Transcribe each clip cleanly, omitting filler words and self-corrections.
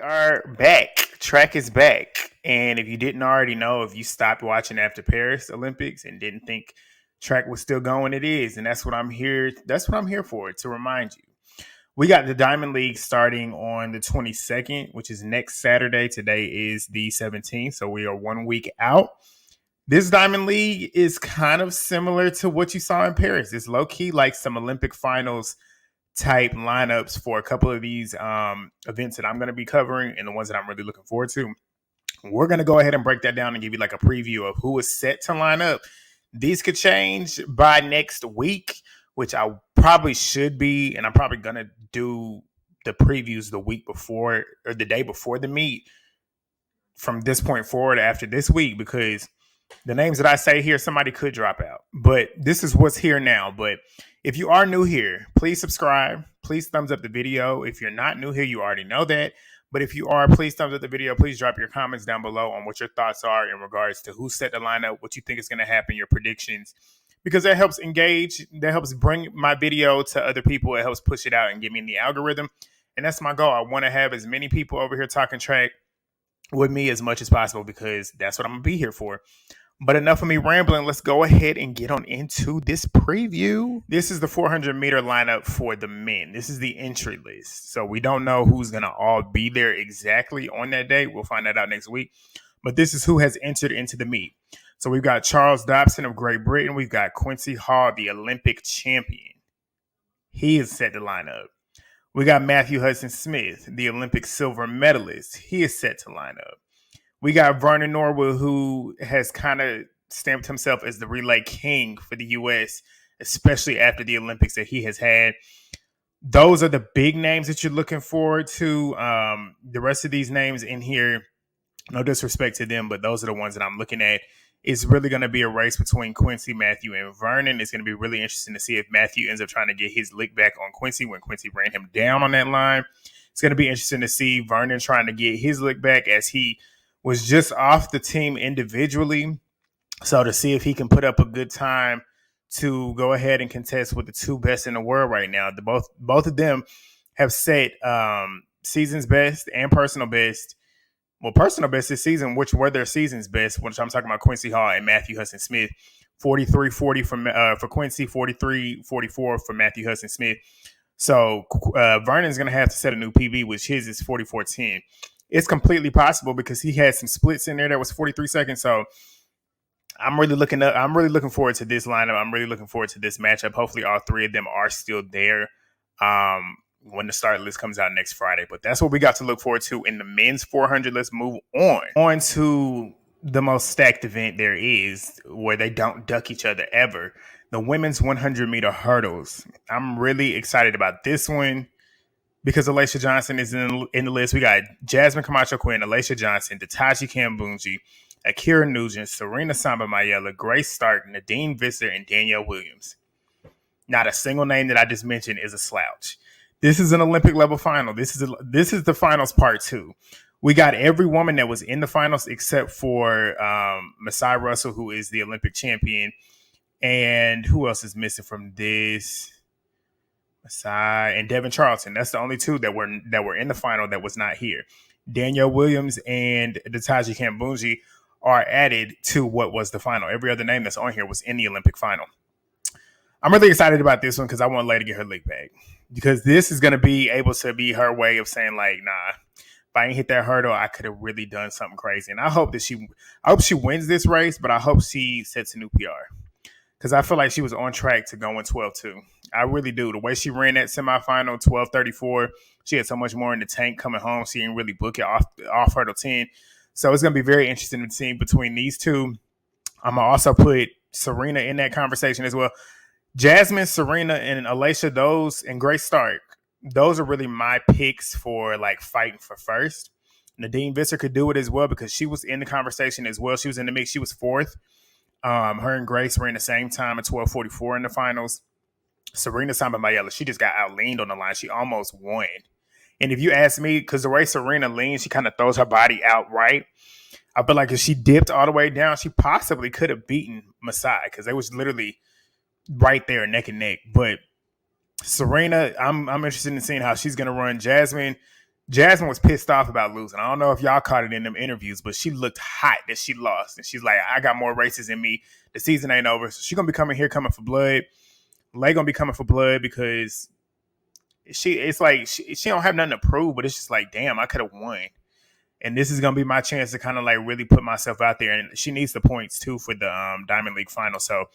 are back. Track is back. And if you didn't already know, if you stopped watching after Paris Olympics and didn't think track was still going, it is. And that's what I'm here. That's what I'm here for, to remind you. We got the Diamond League starting on the 22nd, which is next Saturday. Today is the 17th. So we are 1 week out. This Diamond League is kind of similar to what you saw in Paris. It's low key like some Olympic finals type lineups for a couple of these events that I'm going to be covering and the ones that I'm really looking forward to. We're going to go ahead and break that down and give you like a preview of who is set to line up. These could change by next week, which I probably should be, and I'm probably going to do the previews the week before or the day before the meet from this point forward after this week, because the names that I say here, somebody could drop out. But this is what's here now. But if you are new here, please subscribe. Please thumbs up the video. If you're not new here, you already know that. But if you are, please thumbs up the video. Please drop your comments down below on what your thoughts are in regards to who set the lineup, what you think is going to happen, your predictions. Because that helps engage. That helps bring my video to other people. It helps push it out and get me in the algorithm. And that's my goal. I want to have as many people over here talking track with me as much as possible, because that's what I'm going to be here for. But enough of me rambling. Let's go ahead and get on into this preview. This is the 400-meter lineup for the men. This is the entry list. So we don't know who's going to all be there exactly on that day. We'll find that out next week. But this is who has entered into the meet. So we've got Charles Dobson of Great Britain. We've got Quincy Hall, the Olympic champion. He is set to line up. We got Matthew Hudson-Smith, the Olympic silver medalist. He is set to line up. We got Vernon Norwood, who has kind of stamped himself as the relay king for the U.S., especially after the Olympics that he has had. Those are the big names that you're looking forward to. The rest of these names in here, no disrespect to them, but those are the ones that I'm looking at. It's really going to be a race between Quincy, Matthew, and Vernon. It's going to be really interesting to see if Matthew ends up trying to get his lick back on Quincy when Quincy ran him down on that line. It's going to be interesting to see Vernon trying to get his lick back as he was just off the team individually. So to see if he can put up a good time to go ahead and contest with the two best in the world right now. Both of them have set season's best and personal best. Well, personal best this season, which were their season's best, which I'm talking about Quincy Hall and Matthew Hudson-Smith. 43-40 for Quincy, 43-44 for Matthew Hudson-Smith. So Vernon's going to have to set a new PB, which his is 44-10. It's completely possible because he had some splits in there that was 43 seconds. So I'm really looking forward to this lineup. I'm really looking forward to this matchup. Hopefully all three of them are still there when the start list comes out next Friday. But that's what we got to look forward to in the men's 400. Let's move on to the most stacked event there is, where they don't duck each other ever. The women's 100-meter hurdles. I'm really excited about this one, because Alaysha Johnson is in the list. We got Jasmine, Camacho, Quinn, Alaysha Johnson, Ditaji, Kambundji, Ackera, Nugent, Cyrena, Samba-Mayela, Grace Stark, Nadine, Visser, and Danielle Williams. Not a single name that I just mentioned is a slouch. This is an Olympic level final. This is the finals part 2. We got every woman that was in the finals except for Masai Russell, who is the Olympic champion. And who else is missing from this? Masai and Devin Charlton. That's the only two that were in the final that was not here. Danielle Williams and Ditaji Kambundji are added to what was the final. Every other name that's on here was in the Olympic final. I'm really excited about this one because I want Lay to get her lick back, because this is going to be able to be her way of saying, like, nah, if I ain't hit that hurdle, I could have really done something crazy. And I hope she wins this race, but I hope she sets a new PR, because I feel like she was on track to go in 12-2. I really do. The way she ran that semifinal, 12:34, she had so much more in the tank coming home. She didn't really book it off hurdle 10. So it's going to be very interesting to see between these two. I'm going to also put Cyrena in that conversation as well. Jasmine, Cyrena, and Alaysha, those, and Grace Stark, those are really my picks for like fighting for first. Nadine Visser could do it as well, because she was in the conversation as well. She was in the mix. She was 4th. Her and Grace were in the same time at 12:44 in the finals. Cyrena, Samba-Mayela, she just got out-leaned on the line. She almost won. And if you ask me, because the way Cyrena leans, she kind of throws her body out right. I feel like if she dipped all the way down, she possibly could have beaten Masai, because they was literally right there neck and neck. But Cyrena, I'm interested in seeing how she's going to run. Jasmine, Jasmine was pissed off about losing. I don't know if y'all caught it in them interviews, but she looked hot that she lost. And she's like, I got more races in me. The season ain't over. So she's going to be coming for blood. Lay going to be coming for blood because it's like she don't have nothing to prove, but it's just like, damn, I could have won. And this is going to be my chance to kind of like really put myself out there. And she needs the points too for the Diamond League final. So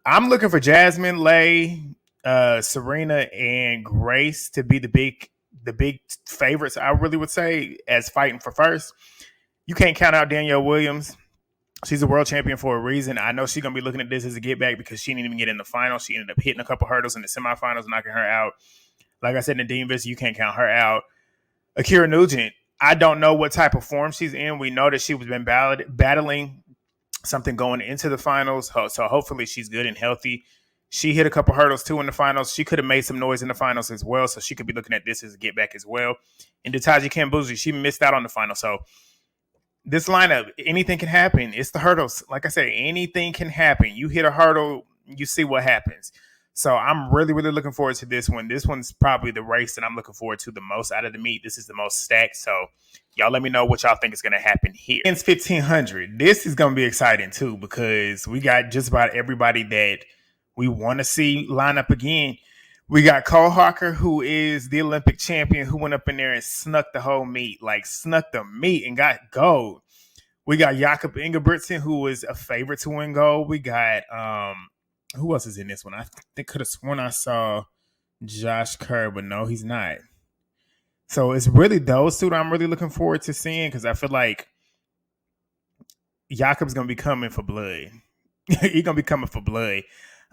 I'm looking for Jasmine, Lay, Cyrena, and Grace to be the big favorites, I really would say, as fighting for first. You can't count out Danielle Williams. She's a world champion for a reason. I know she's going to be looking at this as a get back because she didn't even get in the final. She ended up hitting a couple hurdles in the semifinals, knocking her out. Like I said, Nadine, Visser, you can't count her out. Ackera Nugent, I don't know what type of form she's in. We know that she was been battling something going into the finals, so hopefully she's good and healthy. She hit a couple hurdles too in the finals. She could have made some noise in the finals as well, so she could be looking at this as a get back as well. And Ditaji Kambundji, she missed out on the final, so this lineup, anything can happen. It's the hurdles. Like I said, anything can happen. You hit a hurdle, you see what happens. So I'm really, really looking forward to this one. This one's probably the race that I'm looking forward to the most out of the meet. This is the most stacked. So y'all let me know what y'all think is going to happen here. Men's 1500. This is going to be exciting too because we got just about everybody that we want to see line up again. We got Cole Hocker, who is the Olympic champion, who went up in there and snuck the whole meet, like snuck the meet and got gold. We got Jakob Ingebrigtsen, who was a favorite to win gold. We got who else is in this one? I think could have sworn I saw Josh Kerr, but no, he's not. So it's really those two that I'm really looking forward to seeing because I feel like Jakob's gonna be coming for blood. He's gonna be coming for blood.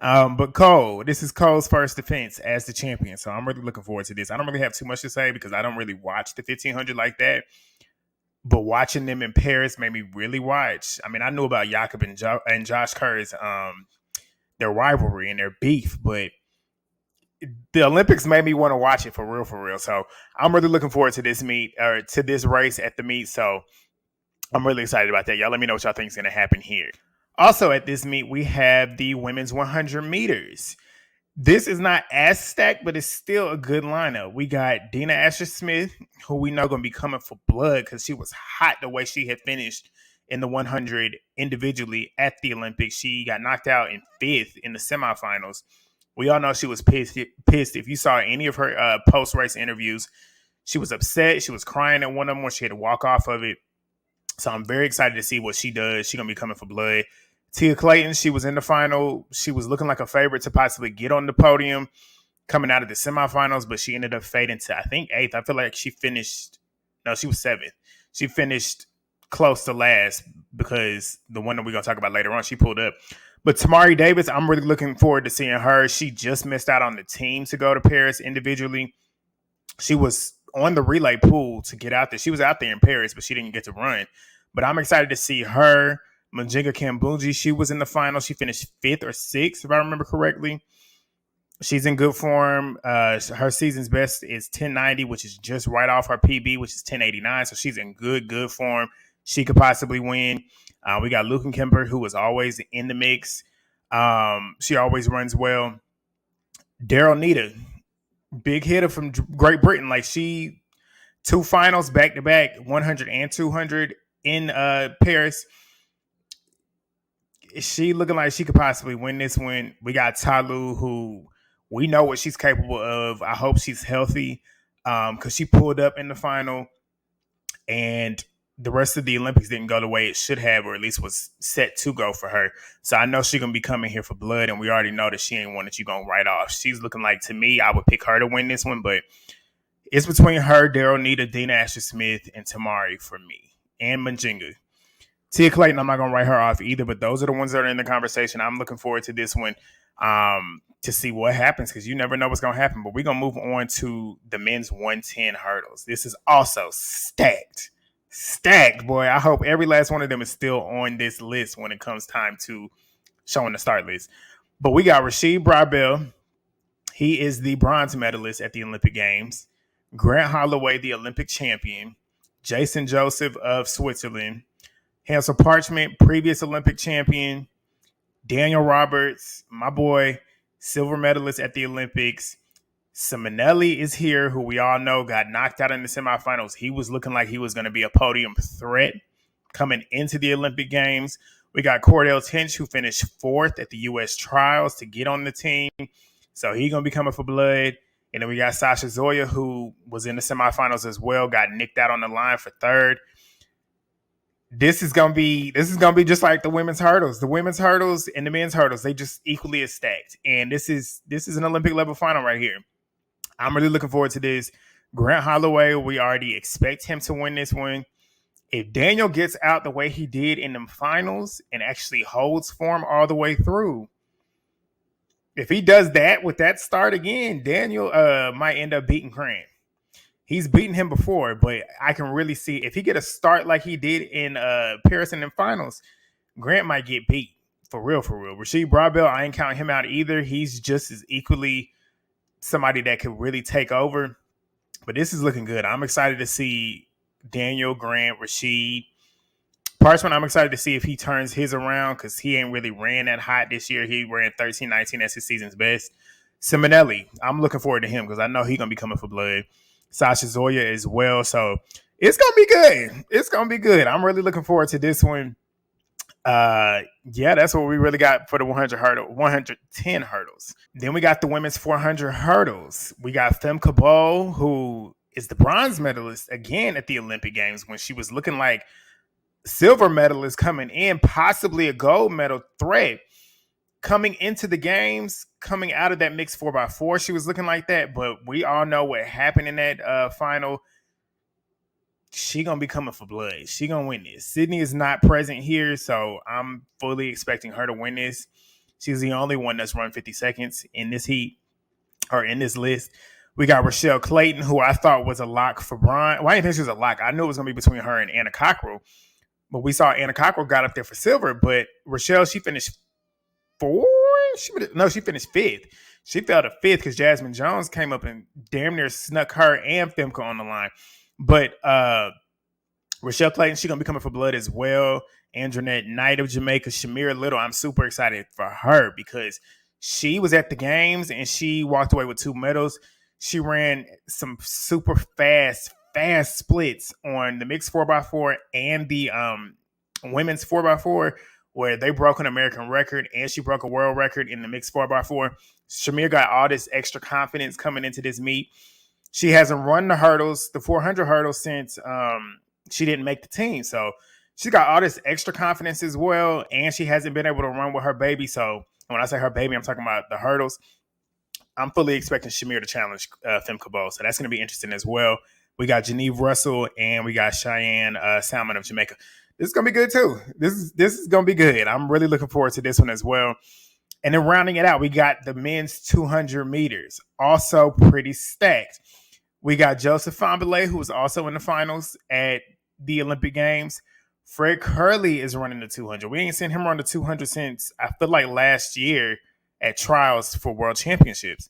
But Cole, this is Cole's first defense as the champion. So I'm really looking forward to this. I don't really have too much to say because I don't really watch the 1500 like that. But watching them in Paris made me really watch. I mean, I knew about Jakob and Josh Kerr's their rivalry and their beef, but the Olympics made me want to watch it for real. So I'm really looking forward to this meet or to this race at the meet. So I'm really excited about that. Y'all let me know what y'all think is going to happen here. Also at this meet, we have the women's 100 meters. This is not as stacked, but it's still a good lineup. We got Dina Asher-Smith, who we know going to be coming for blood because she was hot the way she had finished in the 100 individually at the Olympics. She got knocked out in 5th in the semifinals. We all know she was pissed. If you saw any of her post-race interviews, she was upset. She was crying at one of them when she had to walk off of it. So I'm very excited to see what she does. She's going to be coming for blood. Tia Clayton, she was in the final. She was looking like a favorite to possibly get on the podium coming out of the semifinals, but she ended up fading to, I think, 8th. I feel like she was 7th. She finished close to last because the one that we're going to talk about later on, she pulled up. But Tamari Davis, I'm really looking forward to seeing her. She just missed out on the team to go to Paris individually. She was on the relay pool to get out there. She was out there in Paris, but she didn't get to run. But I'm excited to see her. Majinga Kambundji, she was in the final. She finished 5th or 6th, if I remember correctly. She's in good form. Her season's best is 1090, which is just right off her PB, which is 1089. So she's in good form. She could possibly win. We got Luke Kemper, who is always in the mix. She always runs well. Daryl Nita, big hitter from Great Britain. Like 2 finals back-to-back, 100 and 200 in Paris. She looking like she could possibly win this one. We got Talu, who we know what she's capable of. I hope she's healthy because she pulled up in the final and the rest of the Olympics didn't go the way it should have, or at least was set to go for her. So I know she's going to be coming here for blood, and we already know that she ain't one that you're going to write off. She's looking like, to me, I would pick her to win this one, but it's between her, Daryl Nita, Dina Asher-Smith, and Tamari for me, and Majinga. Tia Clayton, I'm not going to write her off either, but those are the ones that are in the conversation. I'm looking forward to this one to see what happens because you never know what's going to happen. But we're going to move on to the men's 110 hurdles. This is also stacked. Stacked, boy. I hope every last one of them is still on this list when it comes time to showing the start list. But we got Rasheed Broadbell. He is the bronze medalist at the Olympic Games. Grant Holloway, the Olympic champion. Jason Joseph of Switzerland. Hansle Parchment, previous Olympic champion. Daniel Roberts, my boy, silver medalist at the Olympics. Simonelli is here, who we all know got knocked out in the semifinals. He was looking like he was going to be a podium threat coming into the Olympic Games. We got Cordell Tinch, who finished 4th at the U.S. trials to get on the team. So he's going to be coming for blood. And then we got Sasha Zoya, who was in the semifinals as well, got nicked out on the line for 3rd. This is gonna be just like the women's hurdles. The women's hurdles and the men's hurdles, they just equally as stacked. And this is an Olympic level final right here. I'm really looking forward to this. Grant Holloway, we already expect him to win this one. If Daniel gets out the way he did in the finals and actually holds form all the way through, if he does that with that start again, Daniel might end up beating Grant. He's beaten him before, but I can really see if he get a start like he did in Paris and in finals, Grant might get beat. For real, for real. Rasheed Broadbell, I ain't counting him out either. He's just as equally somebody that could really take over. But this is looking good. I'm excited to see Daniel, Grant, Rasheed. Parchment, I'm excited to see if he turns his around because he ain't really ran that hot this year. He ran 13-19 as his season's best. Simonelli, I'm looking forward to him because I know he's going to be coming for blood. Sasha Zoya as well. So it's going to be good. It's going to be good. I'm really looking forward to this one. Yeah, that's what we really got for the 110 hurdles. Then we got the women's 400 hurdles. We got Femke Bol, who is the bronze medalist again at the Olympic Games when she was looking like silver medalist coming in, possibly a gold medal threat. Coming into the games, coming out of that mixed 4x4, she was looking like that. But we all know what happened in that final. She going to be coming for blood. She going to win this. Sydney is not present here, so I'm fully expecting her to win this. She's the only one that's run 50 seconds in this heat or in this list. We got Rochelle Clayton, who I thought was a lock for bronze. Well, I didn't think she was a lock. I knew it was going to be between her and Anna Cockrell. But we saw Anna Cockrell got up there for silver. But Rochelle, she finished 4th. She finished 5th. She fell to 5th because Jasmine Jones came up and damn near snuck her and Femke on the line. But Rochelle Clayton, she's going to be coming for blood as well. Andronette Knight of Jamaica, Shamira Little, I'm super excited for her because she was at the games and she walked away with 2 medals. She ran some super fast splits on the mixed 4x4 and the women's 4x4 where they broke an American record and she broke a world record in the mixed 4x4. Shamir got all this extra confidence coming into this meet. She hasn't run the hurdles, the 400 hurdles, since she didn't make the team. So she's got all this extra confidence as well, and she hasn't been able to run with her baby. So when I say her baby, I'm talking about the hurdles. I'm fully expecting Shamir to challenge Femke Bol. So that's going to be interesting as well. We got Geneve Russell and we got Cheyenne Salmon of Jamaica. This is going to be good too. This is going to be good. I'm really looking forward to this one as well. And then rounding it out, we got the men's 200 meters. Also pretty stacked. We got Joseph Fahnbulleh, who was also in the finals at the Olympic Games. Fred Curley is running the 200. We ain't seen him run the 200 since, I feel like, last year at trials for World Championships.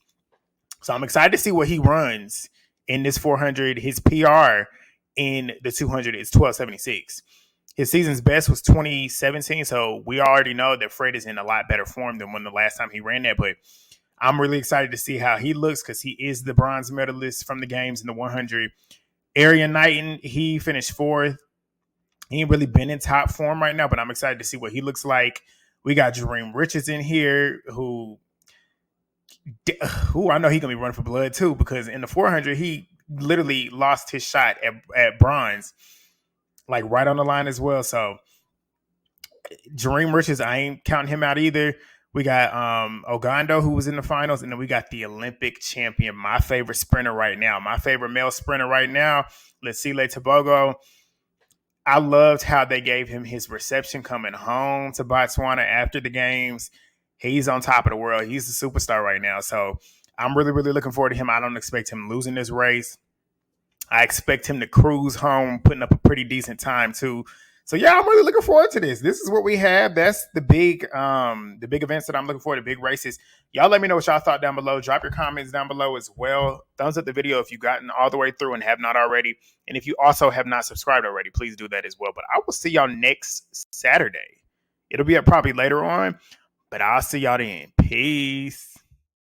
So I'm excited to see what he runs in this 400. His PR in the 200 is 12:76. His season's best was 2017, so we already know that Fred is in a lot better form than when the last time he ran that. But I'm really excited to see how he looks because he is the bronze medalist from the games in the 100. Arian Knighton, he finished 4th. He ain't really been in top form right now, but I'm excited to see what he looks like. We got Jareem Richards in here, who I know he's going to be running for blood too, because in the 400, he literally lost his shot at bronze, like right on the line as well. So Jareem Richards, I ain't counting him out either. We got Ogando, who was in the finals, and then we got the Olympic champion, my favorite sprinter right now, my favorite male sprinter right now, Lesile Tebogo. I loved how they gave him his reception coming home to Botswana after the games. He's on top of the world. He's a superstar right now. So I'm really, really looking forward to him. I don't expect him losing this race. I expect him to cruise home, putting up a pretty decent time too. So yeah, I'm really looking forward to this. This is what we have. That's the big events that I'm looking for, the big races. Y'all let me know what y'all thought down below. Drop your comments down below as well. Thumbs up the video if you've gotten all the way through and have not already. And if you also have not subscribed already, please do that as well. But I will see y'all next Saturday. It'll be up probably later on, but I'll see y'all then. Peace.